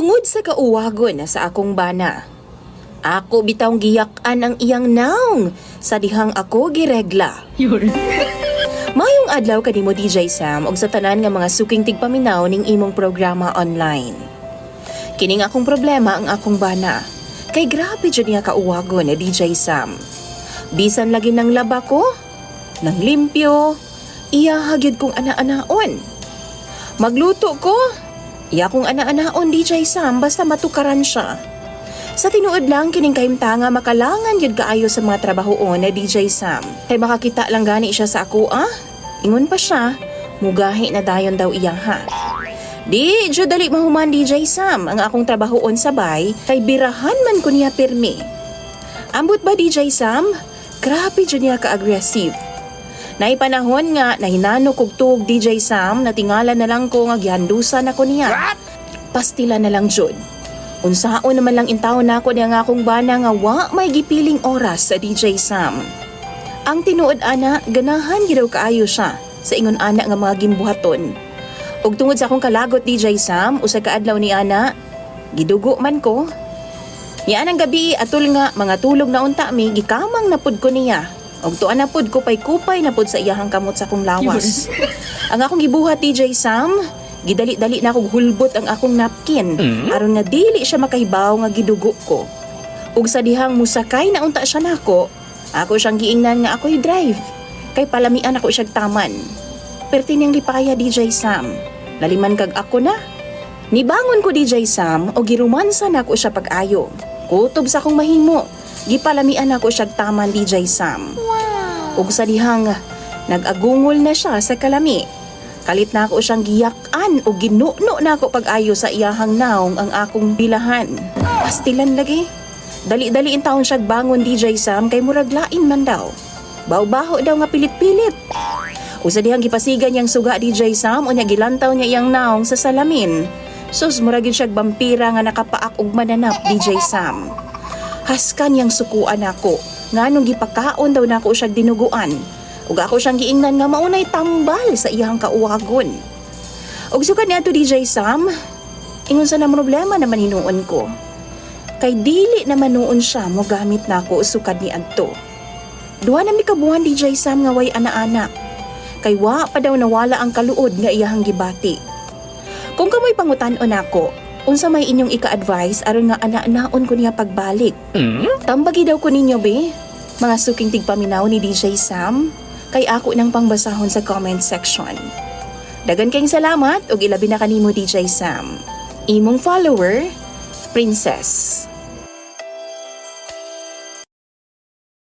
Tungod sa kauwagon sa akong bana, ako bitawng giyak-an ang iyang naong sa dihang ako giregla. Mayong adlaw kanimo DJ Sam og sa tanan nga mga suking tigpaminaw ning imong programa online. Kining akong problema ang akong bana. Kay grabe jud niya kauwagon na DJ Sam. Bisan lagi ng laba ko, nang limpyo, iya hagyud kong ana-anaon. Magluto ko, iya kong ana-anaon DJ Sam basta matukaran siya. Sa tinuod lang kining kahimtanga makalangan yun kaayo sa mga trabahoon na DJ Sam. Kay makakita lang gani siya sa ako Ingon pa siya, mugahi na dayon daw iya ha. Di, jud dali mahuman DJ Sam ang akong trabahoon sabay kay birahan man ko niya pirmi. Ambot ba DJ Sam? Grabe jud niya ka-aggressive. Naipanahon nga nahinano kog tuog DJ Sam na tingala na lang ko nga gihandusan ako niya. Pastila na lang jud. Unsaon naman lang intaw na ako niya nga akong bana nga wa may gipiling oras sa DJ Sam. Ang tinuod ana, ganahan gidaw kaayo siya sa ingon ana nga mga gimbuhaton. Ug tungod sa akong kalagot DJ Sam, usa ka adlaw ni ana, gidugo man ko. Ni anang gabi atol nga mga tulog na unta mi gikamang napud ko niya. Og tuan na pud ko pay kupay na pud sa iyahang kamot sa akong lawas. Ang akong gibuhat DJ Sam, gidali-dali na akong hulbot ang akong napkin aron nga dili siya makahibaw nga gidugo ko. Ug sa dihang musakay na unta siya nako, ako siyang giingnan nga ako'y drive. Kay palamian ako siyang taman. Perti niyang lipaya DJ Sam. Laliman kag ako na. Nibangon ko DJ Sam o girumansa na ako siya pag-ayo. Kutob sa akong mahimo. Gipalamian ako siyang taman DJ Sam. Ug sa dihang nag-agungol na siya sa kalami. Kalit na ako siyang giyak-an o ginuno na ako pag-ayo sa iyahang naong ang akong bilahan. Pastilan lagi. Dali-dali in taon siya bangon DJ Sam kay murag lain man daw. Baw-baho daw nga pilit-pilit. Usa dihang gipasigan niyang suga DJ Sam unya gilantaw niya iyang naong sa salamin. Sus murag gyud siya vampira nga nakapaak og mananap DJ Sam. Haskan niyang sukuan ako nganong gipakaon daw nako siya dinuguan. Ug ako siyang giingnan nga maunay tambal sa iyang kauwagon. Ug sukad niadto DJ Sam, ingon sa na problema naman hinuon ko. Kay dili naman noon siya mo gamit na ako usukad ni adto. Duha na mi kabuhan DJ Sam nga way ana-anak. Kay wa pa daw nawala ang kaluod nga iyahang gibati. Kung kamoy pangutan-on ako, unsa may inyong ika-advise aron nga ana-anaon ko niya pagbalik? Tambagi daw ko ninyo be, mga suking tigpaminaw ni DJ Sam, kay ako nang pangbasahon sa comment section. Dagan kayong salamat ug ilabi na kanimo DJ Sam. Imong follower, Princess.